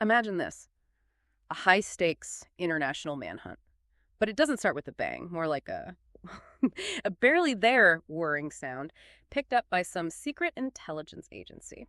Imagine this, a high-stakes international manhunt. But it doesn't start with a bang, more like a a barely there whirring sound picked up by some secret intelligence agency.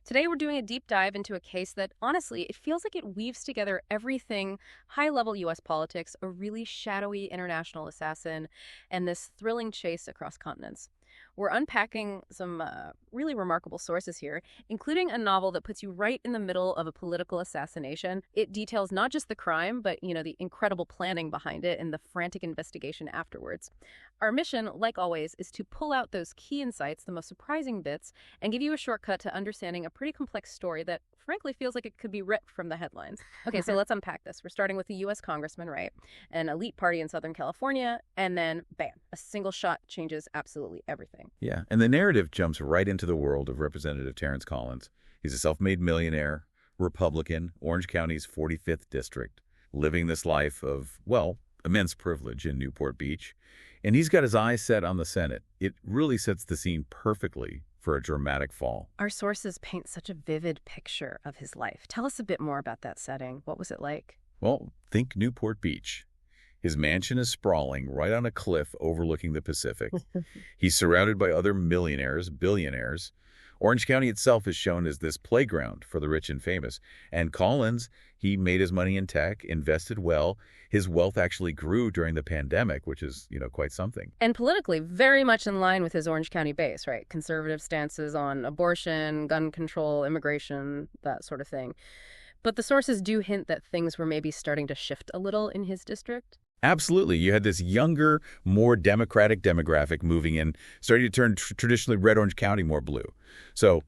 Today we're doing a deep dive into a case that, honestly, it feels like it weaves together everything high-level U.S. politics, a really shadowy international assassin, and this thrilling chase across continents. We're unpacking some really remarkable sources here, including a novel that puts you right in the middle of a political assassination. It details not just the crime, but, the incredible planning behind it and the frantic investigation afterwards. Our mission, like always, is to pull out those key insights, the most surprising bits, and give you a shortcut to understanding a pretty complex story that, frankly, feels like it could be ripped from the headlines. Okay, so let's unpack this. We're starting with a U.S. congressman, right? An elite party in Southern California, and then, bam, a single shot changes absolutely everything. Yeah, and the narrative jumps right into the world of Representative Terence Collins. He's a self-made millionaire, Republican, Orange County's 45th district, living this life of, well, immense privilege in Newport Beach. And he's got his eyes set on the Senate. It really sets the scene perfectly for a dramatic fall. Our sources paint such a vivid picture of his life. Tell us a bit more about that setting. What was it like? Well, think Newport Beach. His mansion is sprawling right on a cliff overlooking the Pacific. He's surrounded by other millionaires, billionaires. Orange County itself is shown as this playground for the rich and famous. And Collins, he made his money in tech, invested well. His wealth actually grew during the pandemic, which is, quite something. And politically, very much in line with his Orange County base, right? Conservative stances on abortion, gun control, immigration, that sort of thing. But the sources do hint that things were maybe starting to shift a little in his district. Absolutely. You had this younger, more democratic demographic moving in, starting to turn traditionally red Orange County more blue. So,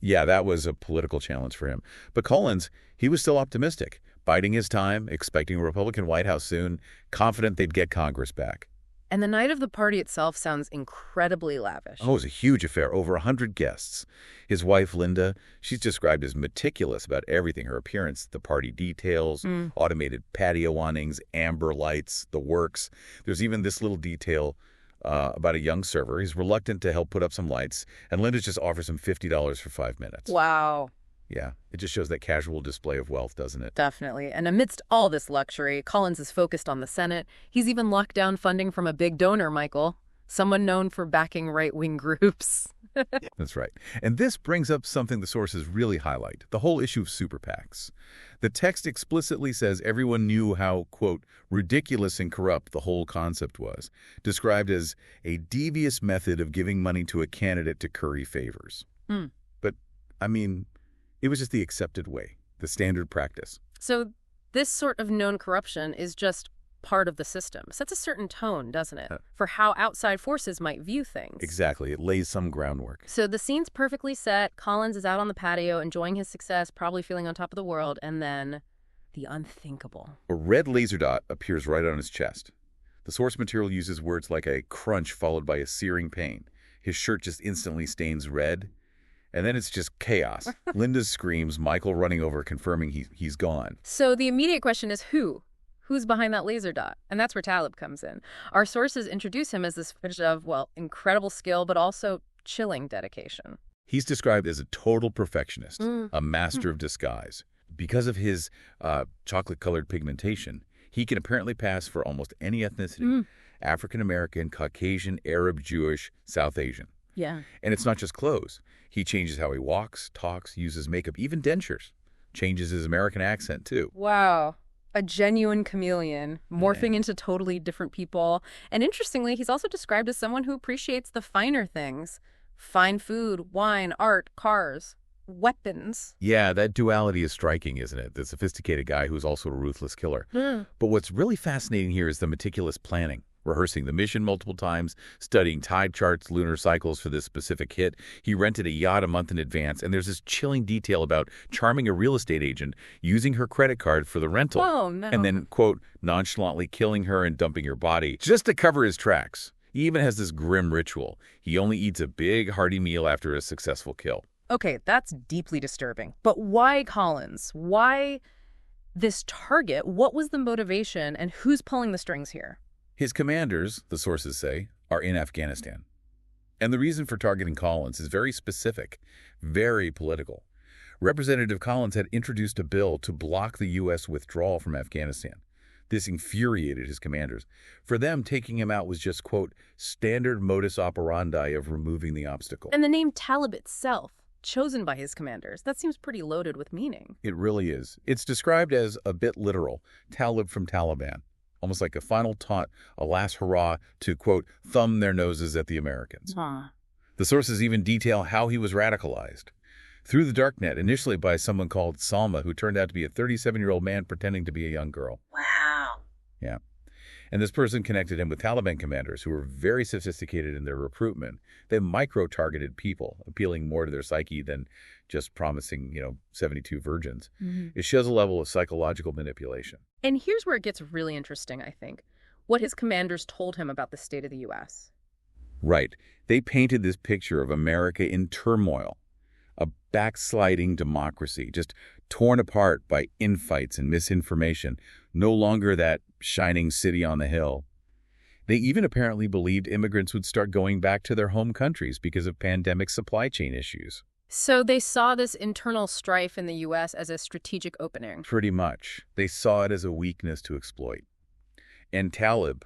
yeah, that was a political challenge for him. But Collins, he was still optimistic, biding his time, expecting a Republican White House soon, confident they'd get Congress back. And the night of the party itself sounds incredibly lavish. Oh, it was a huge affair, over 100 guests. His wife, Linda, she's described as meticulous about everything, her appearance, the party details, automated patio awnings, amber lights, the works. There's even this little detail about a young server. He's reluctant to help put up some lights, and Linda just offers him $50 for 5 minutes. Wow. Yeah, it just shows that casual display of wealth, doesn't it? Definitely. And amidst all this luxury, Collins is focused on the Senate. He's even locked down funding from a big donor, Michael, someone known for backing right-wing groups. That's right. And this brings up something the sources really highlight, the whole issue of super PACs. The text explicitly says everyone knew how, quote, ridiculous and corrupt the whole concept was, described as a devious method of giving money to a candidate to curry favors. But, it was just the accepted way, the standard practice. So this sort of known corruption is just part of the system. Sets a certain tone, doesn't it, for how outside forces might view things. Exactly. It lays some groundwork. So the scene's perfectly set. Collins is out on the patio, enjoying his success, probably feeling on top of the world, and then the unthinkable. A red laser dot appears right on his chest. The source material uses words like a crunch followed by a searing pain. His shirt just instantly stains red. And then it's just chaos. Linda screams, Michael running over, confirming he's gone. So the immediate question is who? Who's behind that laser dot? And that's where Talib comes in. Our sources introduce him as this figure of, incredible skill, but also chilling dedication. He's described as a total perfectionist, a master of disguise. Because of his chocolate-colored pigmentation, he can apparently pass for almost any ethnicity. African-American, Caucasian, Arab, Jewish, South Asian. Yeah. And it's not just clothes. He changes how he walks, talks, uses makeup, even dentures. Changes his American accent, too. Wow. A genuine chameleon, morphing into totally different people. And interestingly, he's also described as someone who appreciates the finer things. Fine food, wine, art, cars, weapons. Yeah, that duality is striking, isn't it? The sophisticated guy who's also a ruthless killer. But what's really fascinating here is the meticulous planning. Rehearsing the mission multiple times, studying tide charts, lunar cycles for this specific hit. He rented a yacht a month in advance, and there's this chilling detail about charming a real estate agent, using her credit card for the rental. Oh, no. And then, quote, nonchalantly killing her and dumping her body just to cover his tracks. He even has this grim ritual. He only eats a big, hearty meal after a successful kill. Okay, that's deeply disturbing. But why Collins? Why this target? What was the motivation, and who's pulling the strings here? His commanders, the sources say, are in Afghanistan. And the reason for targeting Collins is very specific, very political. Representative Collins had introduced a bill to block the U.S. withdrawal from Afghanistan. This infuriated his commanders. For them, taking him out was just, quote, standard modus operandi of removing the obstacle. And the name Talib itself, chosen by his commanders, that seems pretty loaded with meaning. It really is. It's described as a bit literal, Talib from Taliban, almost like a final taunt, a last hurrah to, quote, thumb their noses at the Americans. The sources even detail how he was radicalized. Through the darknet, initially by someone called Salma, who turned out to be a 37-year-old man pretending to be a young girl. Wow. Yeah. And this person connected him with Taliban commanders who were very sophisticated in their recruitment. They micro-targeted people, appealing more to their psyche than just promising, 72 virgins. It shows a level of psychological manipulation. And here's where it gets really interesting, I think. What his commanders told him about the state of the U.S. Right. They painted this picture of America in turmoil, a backsliding democracy, just torn apart by infights and misinformation, no longer that shining city on the hill. They even apparently believed immigrants would start going back to their home countries because of pandemic supply chain issues. So they saw this internal strife in the U.S. as a strategic opening. Pretty much. They saw it as a weakness to exploit. And Talib,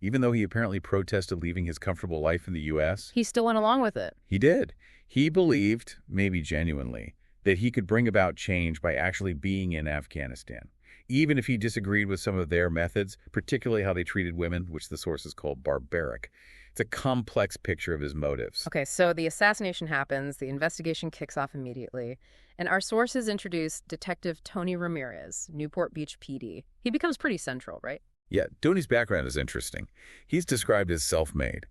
even though he apparently protested leaving his comfortable life in the U.S., He still went along with it. he did. He believed, maybe genuinely, that he could bring about change by actually being in Afghanistan, even if he disagreed with some of their methods, particularly how they treated women, which the sources call barbaric. It's a complex picture of his motives. Okay, so the assassination happens, the investigation kicks off immediately, and our sources introduce Detective Tony Ramirez, Newport Beach PD. He becomes pretty central, right? Yeah, Tony's background is interesting. He's described as self-made.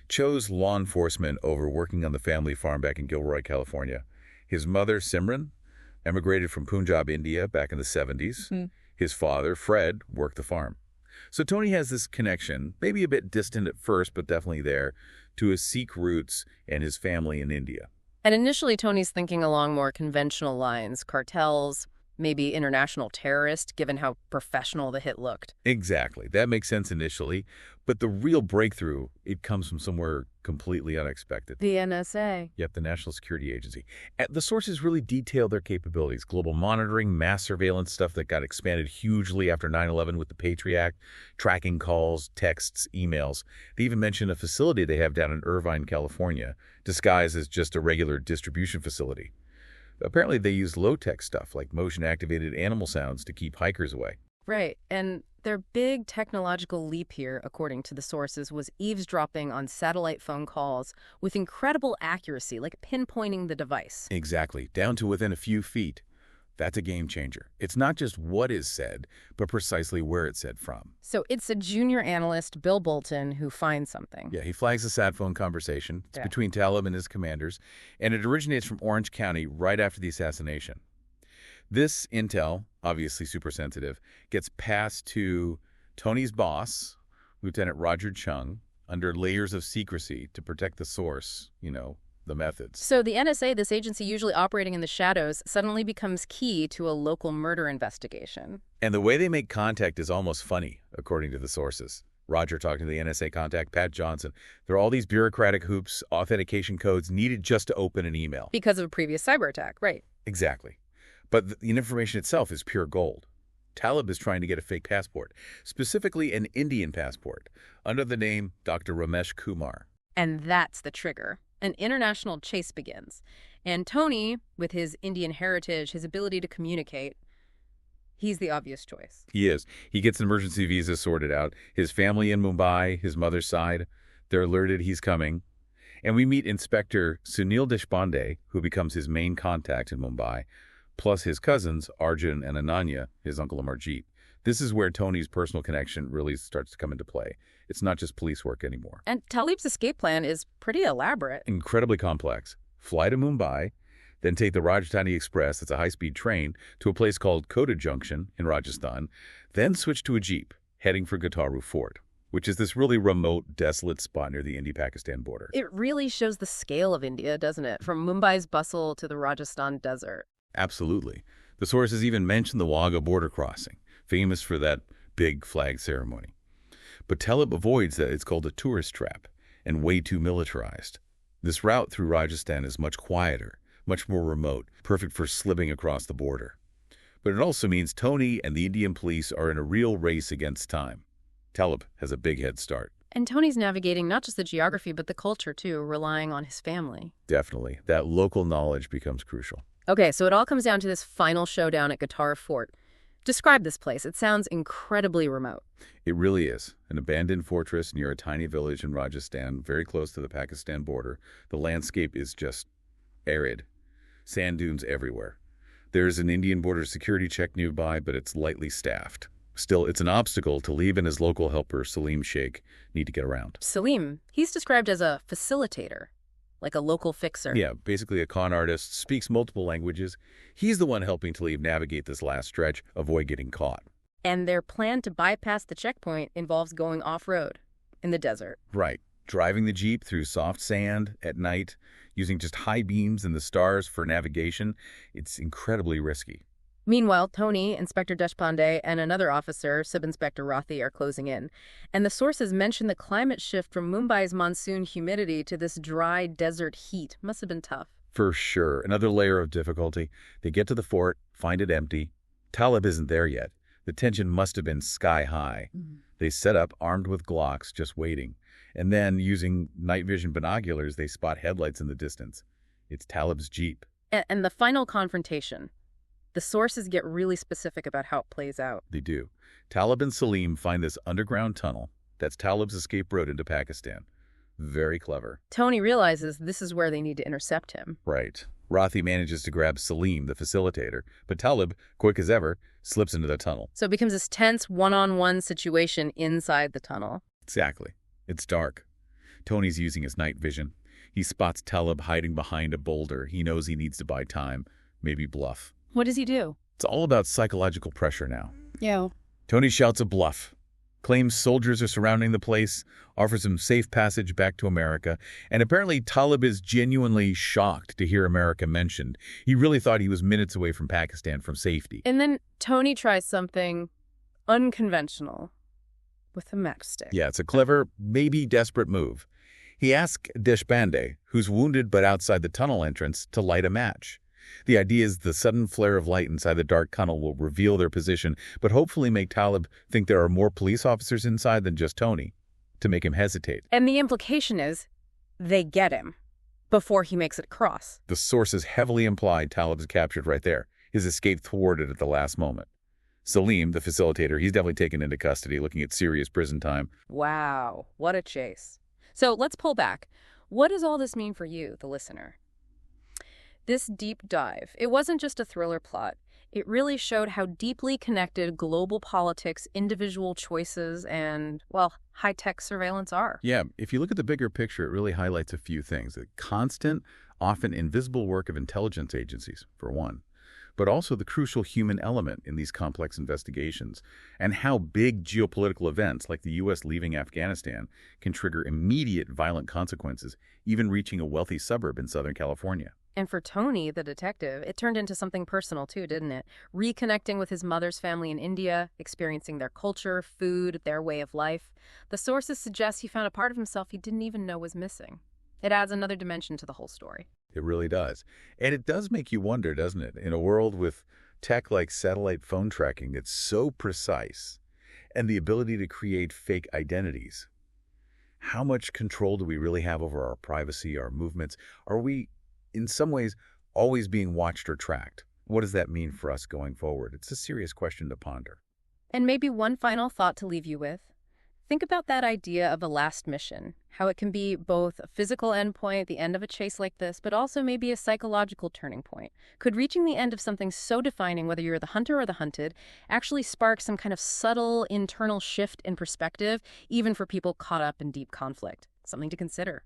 Chose law enforcement over working on the family farm back in Gilroy, California. His mother, Simran, emigrated from Punjab, India back in the 70s. His father, Fred, worked the farm. So Tony has this connection, maybe a bit distant at first, but definitely there, to his Sikh roots and his family in India. And initially, Tony's thinking along more conventional lines, cartels, maybe international terrorist, given how professional the hit looked. Exactly. That makes sense initially. But the real breakthrough, it comes from somewhere completely unexpected. The NSA. Yep, the National Security Agency. And the sources really detail their capabilities. Global monitoring, mass surveillance stuff that got expanded hugely after 9/11 with the Patriot Act, tracking calls, texts, emails. They even mention a facility they have down in Irvine, California, disguised as just a regular distribution facility. Apparently, they use low-tech stuff like motion-activated animal sounds to keep hikers away. Right, and their big technological leap here, according to the sources, was eavesdropping on satellite phone calls with incredible accuracy, like pinpointing the device. Exactly, down to within a few feet. That's a game changer. It's not just what is said, but precisely where it's said from. So it's a junior analyst, Bill Bolton, who finds something. Yeah, he flags a sat phone conversation. It's Yeah. between Talib and his commanders, and it originates from Orange County right after the assassination. This intel, obviously super sensitive, gets passed to Tony's boss, Lieutenant Roger Chung, under layers of secrecy to protect the source, the methods. So the NSA, this agency usually operating in the shadows, suddenly becomes key to a local murder investigation. And the way they make contact is almost funny, according to the sources. Roger talking to the NSA contact, Pat Johnson. There are all these bureaucratic hoops, authentication codes needed just to open an email. Because of a previous cyber attack, right? Exactly. But the information itself is pure gold. Talib is trying to get a fake passport, specifically an Indian passport, under the name Dr. Ramesh Kumar. And that's the trigger. An international chase begins. And Tony, with his Indian heritage, his ability to communicate, he's the obvious choice. He is. He gets an emergency visa sorted out. His family in Mumbai, his mother's side, they're alerted he's coming. And we meet Inspector Sunil Deshpande, who becomes his main contact in Mumbai, plus his cousins, Arjun and Ananya, his uncle Amarjeet. This is where Tony's personal connection really starts to come into play. It's not just police work anymore. And Talib's escape plan is pretty elaborate. Incredibly complex. Fly to Mumbai, then take the Rajdhani Express, that's a high-speed train, to a place called Kota Junction in Rajasthan, then switch to a jeep, heading for Gataru Fort, which is this really remote, desolate spot near the India-Pakistan border. It really shows the scale of India, doesn't it? From Mumbai's bustle to the Rajasthan desert. Absolutely. The sources even mention the Wagah border crossing, famous for that big flag ceremony. But Talib avoids that. It's called a tourist trap and way too militarized. This route through Rajasthan is much quieter, much more remote, perfect for slipping across the border. But it also means Tony and the Indian police are in a real race against time. Talib has a big head start. And Tony's navigating not just the geography, but the culture, too, relying on his family. Definitely. That local knowledge becomes crucial. Okay, so it all comes down to this final showdown at Guitar Fort. Describe this place. It sounds incredibly remote. It really is. An abandoned fortress near a tiny village in Rajasthan, very close to the Pakistan border. The landscape is just arid. Sand dunes everywhere. There's an Indian border security check nearby, but it's lightly staffed. Still, it's an obstacle Talib and his local helper, Salim Sheikh, need to get around. Salim, he's described as a facilitator, like a local fixer. Yeah, basically a con artist, speaks multiple languages. He's the one helping Talib navigate this last stretch, avoid getting caught. And their plan to bypass the checkpoint involves going off-road, in the desert. Right. Driving the Jeep through soft sand at night, using just high beams and the stars for navigation, it's incredibly risky. Meanwhile, Tony, Inspector Deshpande, and another officer, Sub-Inspector Rothi, are closing in. And the sources mention the climate shift from Mumbai's monsoon humidity to this dry desert heat. Must have been tough. For sure. Another layer of difficulty. They get to the fort, find it empty. Talib isn't there yet. The tension must have been sky high. They set up, armed with Glocks, just waiting. And then, using night vision binoculars, they spot headlights in the distance. It's Talib's Jeep. And the final confrontation. The sources get really specific about how it plays out. They do. Talib and Salim find this underground tunnel. That's Talib's escape road into Pakistan. Very clever. Tony realizes this is where they need to intercept him. Right. Rothi manages to grab Salim, the facilitator, but Talib, quick as ever, slips into the tunnel. So it becomes this tense one-on-one situation inside the tunnel. Exactly. It's dark. Tony's using his night vision. He spots Talib hiding behind a boulder. He knows he needs to buy time, maybe bluff. What does he do? It's all about psychological pressure now. Yeah. Tony shouts a bluff, claims soldiers are surrounding the place, offers him safe passage back to America, and apparently Talib is genuinely shocked to hear America mentioned. He really thought he was minutes away from Pakistan, from safety. And then Tony tries something unconventional with a matchstick. Yeah, it's a clever, maybe desperate move. He asks Deshpande, who's wounded but outside the tunnel entrance, to light a match. The idea is the sudden flare of light inside the dark tunnel will reveal their position, but hopefully make Talib think there are more police officers inside than just Tony, to make him hesitate. And the implication is they get him before he makes it across. The sources heavily imply Talib is captured right there, his escape thwarted at the last moment. Salim, the facilitator, he's definitely taken into custody, looking at serious prison time. Wow, what a chase. So let's pull back. What does all this mean for you, the listener? This deep dive, it wasn't just a thriller plot. It really showed how deeply connected global politics, individual choices, and, well, high-tech surveillance are. Yeah, if you look at the bigger picture, it really highlights a few things. The constant, often invisible work of intelligence agencies, for one, but also the crucial human element in these complex investigations, and how big geopolitical events like the U.S. leaving Afghanistan can trigger immediate violent consequences, even reaching a wealthy suburb in Southern California. And for Tony, the detective, it turned into something personal too, didn't it? Reconnecting with his mother's family in India, experiencing their culture, food, their way of life. The sources suggest he found a part of himself he didn't even know was missing. It adds another dimension to the whole story. It really does. And it does make you wonder, doesn't it? In a world with tech like satellite phone tracking that's so precise and the ability to create fake identities, how much control do we really have over our privacy, our movements? Are we, in some ways, always being watched or tracked? What does that mean for us going forward? It's a serious question to ponder. And maybe one final thought to leave you with. Think about that idea of a last mission, how it can be both a physical endpoint at the end of a chase like this, but also maybe a psychological turning point. Could reaching the end of something so defining, whether you're the hunter or the hunted, actually spark some kind of subtle internal shift in perspective, even for people caught up in deep conflict? Something to consider.